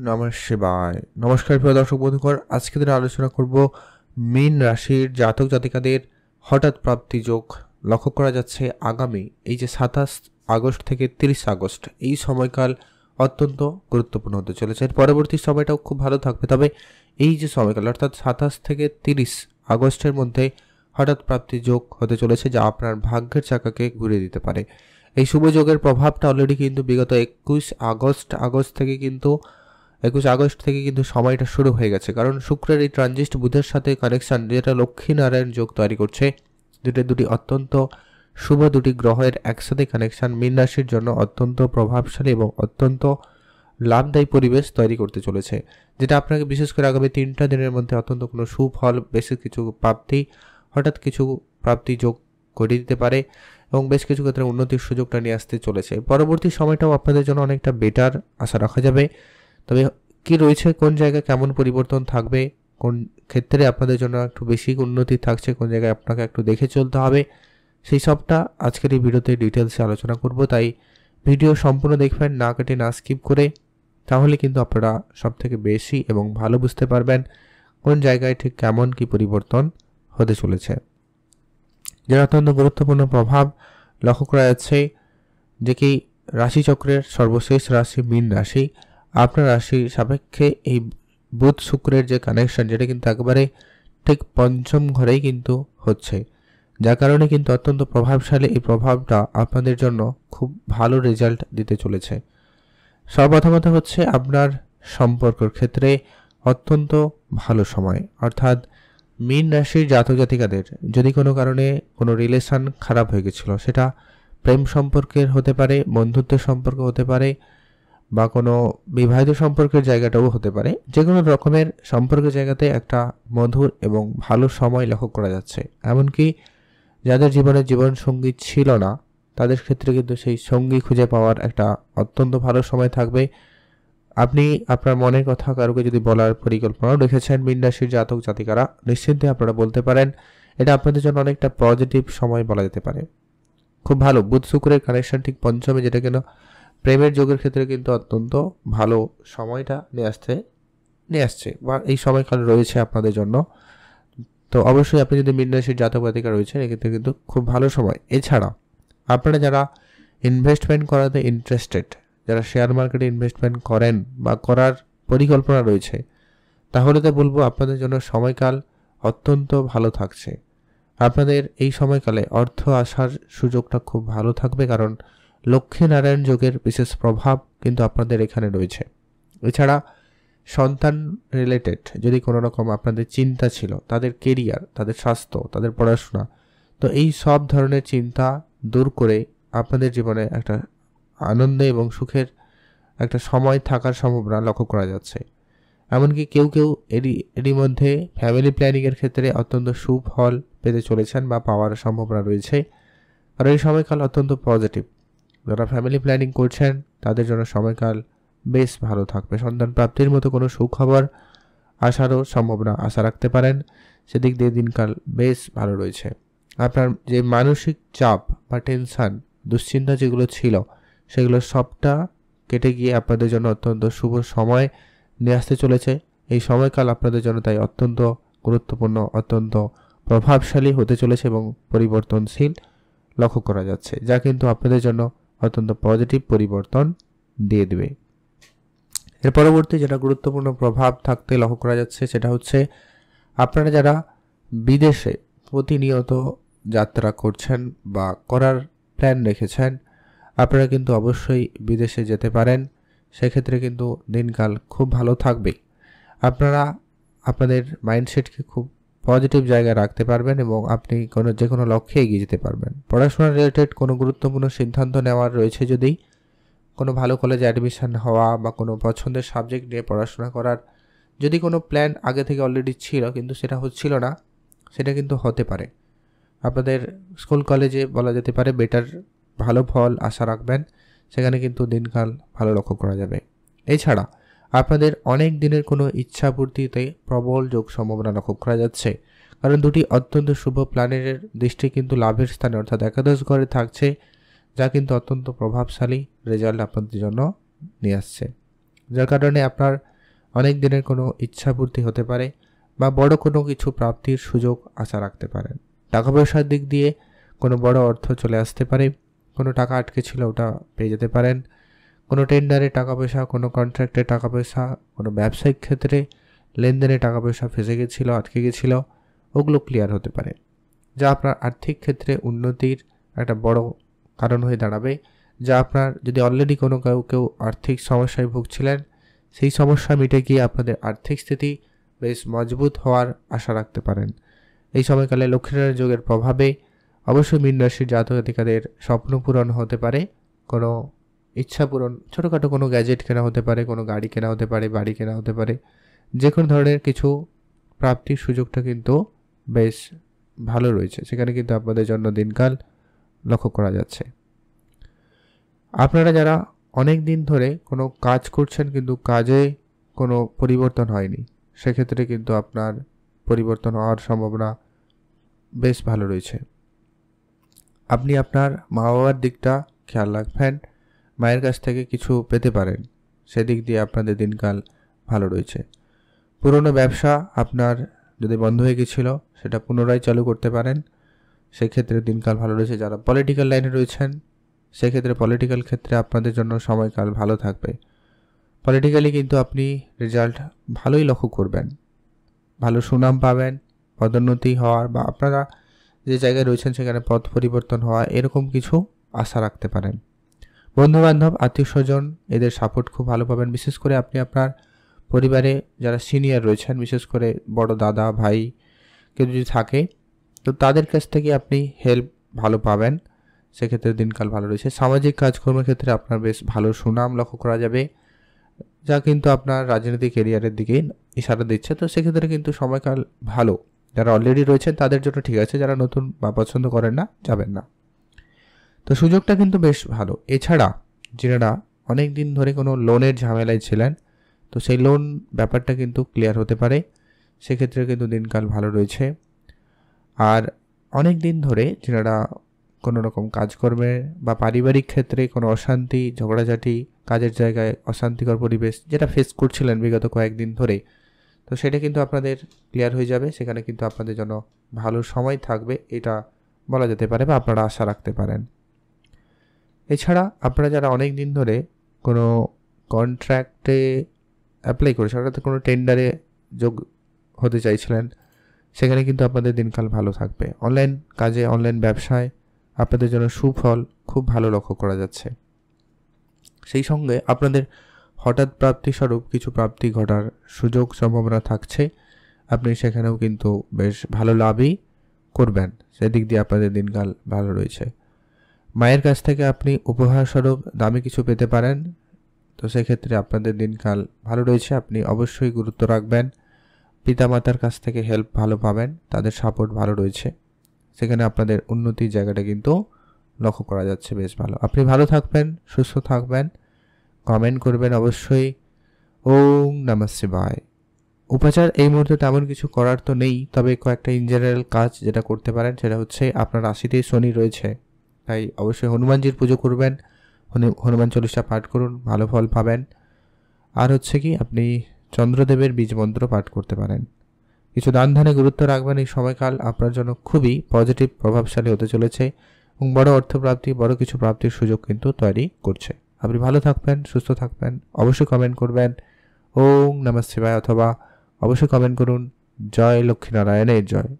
নমঃ শিবায়। নমস্কার প্রিয় দর্শক বন্ধুগণ, আজকে দিনে আলোচনা করব মীন রাশির জাতক জাতিকাদের হঠাৎ প্রাপ্তি যোগ লক্ষ্য করা যাচ্ছে আগামী এই যে 27 আগস্ট থেকে 30 আগস্ট এই সময়কাল অত্যন্ত গুরুত্বপূর্ণ হতে চলেছে। এর পরবর্তী সময়টাও খুব ভালো থাকবে, তবে এই যে সময়কাল অর্থাৎ 27 থেকে 30 আগস্টের মধ্যে হঠাৎ প্রাপ্তি যোগ হতে চলেছে, যা আপনার ভাগ্যের চাকাকে ঘুরিয়ে দিতে পারে। এই শুভ যোগের প্রভাবটা অলরেডি কিন্তু বিগত 21 আগস্ট থেকে কিন্তু সময়টা শুরু হয়ে গেছে, কারণ শুক্রের এই ট্রানজিট বুধের সাথে কানেকশন যেটা লক্ষ্মীনারায়ণ যোগ তৈরি করছে, দুটি অত্যন্ত শুভ দুটি গ্রহের একসাথে কানেকশন মীন রাশির জন্য অত্যন্ত প্রভাবশালী এবং অত্যন্ত লাভদায়ী পরিবেশ তৈরি করতে চলেছে, যেটা আপনাকে বিশেষ করে আগামী 3টা দিনের মধ্যে অত্যন্ত কোনো সুফল, বেশ কিছু প্রাপ্তি, হঠাৎ কিছু প্রাপ্তি যোগ ঘটিয়ে দিতে পারে এবং বেশ কিছু ক্ষেত্রে উন্নতির সুযোগটা নিয়ে আসতে চলেছে। পরবর্তী সময়টাও আপনাদের জন্য অনেকটা বেটার আশা রাখা যাবে। তবে কি রয়েছে, কোন জায়গায় কেমন পরিবর্তন থাকবে, কোন ক্ষেত্রে আপনাদের জন্য একটু বেশি উন্নতি থাকছে, কোন জায়গায় আপনাকে একটু দেখে চলতে হবে, সেই সবটা আজকের এই ভিডিওতে ডিটেলসে আলোচনা করব। তাই ভিডিও সম্পূর্ণ দেখবেন, না কেটে না স্কিপ করে, তাহলে কিন্তু আপনারা সব থেকে বেশি এবং ভালো বুঝতে পারবেন কোন জায়গায় ঠিক কেমন কি পরিবর্তন হতে চলেছে। যার অত্যন্ত গুরুত্বপূর্ণ প্রভাব লক্ষ্য করা যাচ্ছে যে কি রাশিচক্রের সর্বশেষ রাশি মীন রাশি, আপনার রাশির সাপেক্ষে এই বুধ শুক্রের যে কানেকশন, যেটা কিন্তু একবারে ঠিক পঞ্চম ঘরেই কিন্তু হচ্ছে, যার কারণে কিন্তু অত্যন্ত প্রভাবশালী এই প্রভাবটা আপনাদের জন্য খুব ভালো রেজাল্ট দিতে চলেছে। সর্বপ্রথমত হচ্ছে আপনার সম্পর্কের ক্ষেত্রে অত্যন্ত ভালো সময়, অর্থাৎ মীন রাশির জাতক জাতিকাদের যদি কোনো কারণে কোনো রিলেশন খারাপ হয়ে গেছিলো, সেটা প্রেম সম্পর্কের হতে পারে, বন্ধুত্বের সম্পর্ক হতে পারে, বা কোনো বিবাহিত সম্পর্কের জায়গাটাও হতে পারে, যে কোনো রকমের সম্পর্কের জায়গাতে একটা মধুর এবং ভালো সময় লক্ষ্য করা যাচ্ছে। এমনকি যাদের জীবনে জীবন সঙ্গী ছিল না, তাদের ক্ষেত্রে কিন্তু সেই সঙ্গী খুঁজে পাওয়ার একটা অত্যন্ত ভালো সময় থাকবে। আপনি আপনার মনের কথা কারোকে যদি বলার পরিকল্পনাও রেখেছেন মীন রাশির জাতক জাতিকারা, নিশ্চিন্তে আপনারা বলতে পারেন। এটা আপনাদের জন্য অনেকটা পজিটিভ সময় বলা যেতে পারে। খুব ভালো বুধ শুক্রের কানেকশন ঠিক পঞ্চমে, যেটা কিনা প্রেমের যোগের ক্ষেত্রে কিন্তু অত্যন্ত ভালো সময়টা নিয়ে আসছে বা এই সময়কাল রয়েছে আপনাদের জন্য। তো অবশ্যই আপনি যদি মীন রাশির জাতক জাতিকা রয়েছেন, এক্ষেত্রে কিন্তু খুব ভালো সময়। এছাড়া আপনারা যারা ইনভেস্টমেন্ট করাতে ইন্টারেস্টেড, যারা শেয়ার মার্কেটে ইনভেস্টমেন্ট করেন বা করার পরিকল্পনা রয়েছে, তাহলে তো বলবো আপনাদের জন্য সময়কাল অত্যন্ত ভালো থাকছে। আপনাদের এই সময়কালে অর্থ আসার সুযোগটা খুব ভালো থাকবে, কারণ লক্ষ্মীনারায়ণ যোগের বিশেষ প্রভাব কিন্তু আপনাদের এখানে রয়েছে। এছাড়া সন্তান রিলেটেড যদি কোনো রকম আপনাদের চিন্তা ছিল, তাদের কেরিয়ার, তাদের স্বাস্থ্য, তাদের পড়াশোনা, তো এই সব ধরনের চিন্তা দূর করে আপনাদের জীবনে একটা আনন্দে এবং সুখের একটা সময় থাকার সম্ভাবনা লক্ষ্য করা যাচ্ছে। এমনকি কেউ এরই মধ্যে ফ্যামিলি প্ল্যানিংয়ের ক্ষেত্রে অত্যন্ত সুফল পেতে চলেছেন বা পাওয়ার সম্ভাবনা রয়েছে। আর এই সময়কাল অত্যন্ত পজিটিভ। যারা ফ্যামিলি প্ল্যানিং করছেন তাদের জন্য সময়কাল বেশ ভালো থাকবে। সন্তান প্রাপ্তির মতো কোনো সুখবর আসারও সম্ভাবনা আশা রাখতে পারেন, সেদিক দিয়ে দিনকাল বেশ ভালো রয়েছে। আপনার যে মানসিক চাপ বা টেনশান, দুশ্চিন্তা যেগুলো ছিল, সেগুলো সবটা কেটে গিয়ে আপনাদের জন্য অত্যন্ত শুভ সময় নিয়ে আসতে চলেছে। এই সময়কাল আপনাদের জন্য তাই অত্যন্ত গুরুত্বপূর্ণ, অত্যন্ত প্রভাবশালী হতে চলেছে এবং পরিবর্তনশীল লক্ষ্য করা যাচ্ছে, যা কিন্তু আপনাদের জন্য অত্যন্ত পজিটিভ পরিবর্তন দিয়ে দেবে। এর পরবর্তী যেটা গুরুত্বপূর্ণ প্রভাব থাকতে লক্ষ্য করা যাচ্ছে, সেটা হচ্ছে আপনারা যারা বিদেশে প্রতিনিয়ত যাত্রা করছেন বা করার প্ল্যান রেখেছেন, আপনারা কিন্তু অবশ্যই বিদেশে যেতে পারেন। সেক্ষেত্রে কিন্তু দিনকাল খুব ভালো থাকবে। আপনারা আপনাদের মাইন্ডসেটকে খুব পজিটিভ জায়গায় রাখতে পারবেন এবং আপনি যে কোনো লক্ষ্যে এগিয়ে যেতে পারবেন। পড়াশোনা রিলেটেড কোনো গুরুত্বপূর্ণ সিদ্ধান্ত নেওয়ার রয়েছে, যদি কোনো ভালো কলেজে অ্যাডমিশন হওয়া বা কোনো পছন্দের সাবজেক্ট নিয়ে পড়াশোনা করার যদি কোনো প্ল্যান আগে থেকে অলরেডি ছিল কিন্তু সেটা হচ্ছিল না, সেটা কিন্তু হতে পারে। আপনাদের স্কুল কলেজে বলা যেতে পারে বেটার ভালো ফল আশা রাখবেন, সেখানে কিন্তু দিনকাল ভালো লক্ষ্য করা যাবে। এছাড়া আপনাদের অনেক দিনের কোনো ইচ্ছা পূর্তিতে প্রবল যোগ সম্ভাবনা লক্ষ্য করা যাচ্ছে, কারণ দুটি অত্যন্ত শুভ প্ল্যানেটের দৃষ্টি কিন্তু লাভের স্থানে অর্থাৎ একাদশ ঘরে থাকছে, যা কিন্তু অত্যন্ত প্রভাবশালী রেজাল্ট আপনাদের জন্য নিয়ে আসছে। যার কারণে আপনার অনেক দিনের কোনো ইচ্ছাপূর্তি হতে পারে বা বড় কোনো কিছু প্রাপ্তির সুযোগ আশা রাখতে পারেন। টাকা পয়সার দিক দিয়ে কোনো বড় অর্থ চলে আসতে পারে, কোনো টাকা আটকে ছিল ওটা পেয়ে যেতে পারেন, কোনো টেন্ডারে টাকা পয়সা, কোনো কন্ট্রাক্টে টাকা পয়সা, কোনো ব্যবসায়িক ক্ষেত্রে লেনদেনে টাকা পয়সা ফেসে গেছিলো, আটকে গেছিলো, ওগুলো ক্লিয়ার হতে পারে, যা আপনার আর্থিক ক্ষেত্রে উন্নতির একটা বড় কারণ হয়ে দাঁড়াবে। যা আপনার যদি অলরেডি কোনো কেউ আর্থিক সমস্যায় ভুগছিলেন, সেই সমস্যা মিটে গিয়ে আপনাদের আর্থিক স্থিতি বেশ মজবুত হওয়ার আশা রাখতে পারেন। এই সময়কালে লক্ষ্মীনারায়ণ যোগের প্রভাবে অবশ্যই মীন রাশির জাতক জাতিকাদের স্বপ্ন পূরণ হতে পারে, কোনো ইচ্ছা পূরণ, ছোটোখাটো কোনো গ্যাজেট কেনা হতে পারে, কোনো গাড়ি কেনা হতে পারে, বাড়ি কেনা হতে পারে, যে কোনো ধরনের কিছু প্রাপ্তির সুযোগটা কিন্তু বেশ ভালো রয়েছে। সেখানে কিন্তু আপনাদের জন্য দিনকাল লক্ষ্য করা যাচ্ছে। আপনারা যারা অনেক দিন ধরে কোনো কাজ করছেন কিন্তু কাজে কোনো পরিবর্তন হয়নি, সেক্ষেত্রে কিন্তু আপনার পরিবর্তন হওয়ার সম্ভাবনা বেশ ভালো রয়েছে। আপনি আপনার মা বাবার দিকটা খেয়াল রাখবেন, মায়ের কাছ থেকে কিছু পেতে পারেন, সেদিক দিয়ে আপনাদের দিনকাল ভালো রয়েছে। পুরনো ব্যবসা আপনার যদি বন্ধ হয়ে গেছিল সেটা পুনরায় চালু করতে পারেন, সেক্ষেত্রে দিনকাল ভালো রয়েছে। যারা পলিটিক্যাল লাইনে রয়েছেন সেক্ষেত্রে পলিটিক্যাল ক্ষেত্রে আপনাদের জন্য সময়কাল ভালো থাকবে। পলিটিক্যালি কিন্তু আপনি রেজাল্ট ভালোই লক্ষ্য করবেন, ভালো সুনাম পাবেন, পদোন্নতি হওয়ার বা আপনারা যে জায়গায় রয়েছেন সেখানে পদ পরিবর্তন হওয়া, এরকম কিছু আশা রাখতে পারেন। বন্ধুবান্ধব, আত্মীয় স্বজন, এদের সাপোর্ট খুব ভালো পাবেন। বিশেষ করে আপনি আপনার পরিবারে যারা সিনিয়র রয়েছেন, বিশেষ করে বড় দাদা ভাই কেউ যদি থাকে, তো তাদের কাছ থেকে আপনি হেল্প ভালো পাবেন, সেক্ষেত্রে দিনকাল ভালো রয়েছে। সামাজিক কাজকর্মের ক্ষেত্রে আপনার বেশ ভালো সুনাম লক্ষ্য করা যাবে, যা কিন্তু আপনার রাজনৈতিক ক্যারিয়ারের দিকে ইশারা দিচ্ছে। তো সেক্ষেত্রে কিন্তু সময়কাল ভালো। যারা অলরেডি রয়েছেন তাদের জন্য ঠিক আছে, যারা নতুন বা পছন্দ করেন না যাবেন না। তো সুযোগটা কিন্তু বেশ ভালো। এছাড়া যারা অনেক দিন ধরে কোনো লোনের ঝামেলায় ছিলেন, তো সেই লোন ব্যাপারটা কিন্তু ক্লিয়ার হতে পারে, সেক্ষেত্রে কিন্তু দিনকাল ভালো রয়েছে। আর অনেক দিন ধরে যারা কোনো রকম কাজকর্মে বা পারিবারিক ক্ষেত্রে কোনো অশান্তি, ঝগড়াঝাটি, কাজের জায়গায় অশান্তিকর পরিবেশ যেটা ফেস করছিলেন বিগত কয়েকদিন ধরে, তো সেটা কিন্তু আপনাদের ক্লিয়ার হয়ে যাবে। সেখানে কিন্তু আপনাদের জন্য ভালো সময় থাকবে, এটা বলা যেতে পারে বা আপনারা আশা রাখতে পারেন। এছাড়া আপনারা যারা অনেক দিন ধরে কোনো কন্ট্রাক্টে অ্যাপ্লাই করেছেন, অর্থাৎ কোনো টেন্ডারে যোগ হতে চাইছিলেন, সেখানে কিন্তু আপনাদের দিনকাল ভালো থাকবে। অনলাইন কাজে, অনলাইন ব্যবসায় আপনাদের জন্য সুফল খুব ভালো লক্ষ্য করা যাচ্ছে। সেই সঙ্গে আপনাদের হঠাৎ প্রাপ্তিস্বরূপ কিছু প্রাপ্তি ঘটার সুযোগ সম্ভাবনা থাকছে, আপনি সেখানেও কিন্তু বেশ ভালো লাভই করবেন, সেদিক দিয়ে আপনাদের দিনকাল ভালো রয়েছে। মায়ের কাছ থেকে আপনি উপহারস্বরূপ দামি কিছু পেতে পারেন, তো সেক্ষেত্রে আপনাদের দিনকাল ভালো রয়েছে। আপনি অবশ্যই গুরুত্ব রাখবেন। পিতামাতার কাছ থেকে হেল্প ভালো পাবেন, তাদের সাপোর্ট ভালো রয়েছে, সেখানে আপনাদের উন্নতির জায়গাটা কিন্তু লক্ষ্য করা যাচ্ছে বেশ ভালো। আপনি ভালো থাকবেন, সুস্থ থাকবেন, কমেন্ট করবেন অবশ্যই। ওম নমঃ শিবায়। উপাচার এই মুহূর্তে তেমন কিছু করার তো নেই, তবে কয়েকটা ইন জেনারেল কাজ যেটা করতে পারেন সেটা হচ্ছে আপনার রাশিতেই শনি রয়েছে, তাই অবশ্যই হনুমানজির পুজো করবেন, হনুমান চল্লিশা পাঠ করুন, ভালো ফল পাবেন। আর হচ্ছে কি আপনি চন্দ্রদেবের বীজ মন্ত্র পাঠ করতে পারেন। কিছু দান ধ্যানে গুরুত্ব রাখবেন। এই সময়কাল আপনার জন্য খুবই পজিটিভ, প্রভাবশালী হতে চলেছে এবং বড় অর্থপ্রাপ্তি, বড় কিছু প্রাপ্তির সুযোগ কিন্তু তৈরি করছে। আপনি ভালো থাকবেন, সুস্থ থাকবেন, অবশ্যই কমেন্ট করবেন ওম নমঃ শিবায়, অথবা অবশ্যই কমেন্ট করুন জয় লক্ষ্মীনারায়ণের জয়।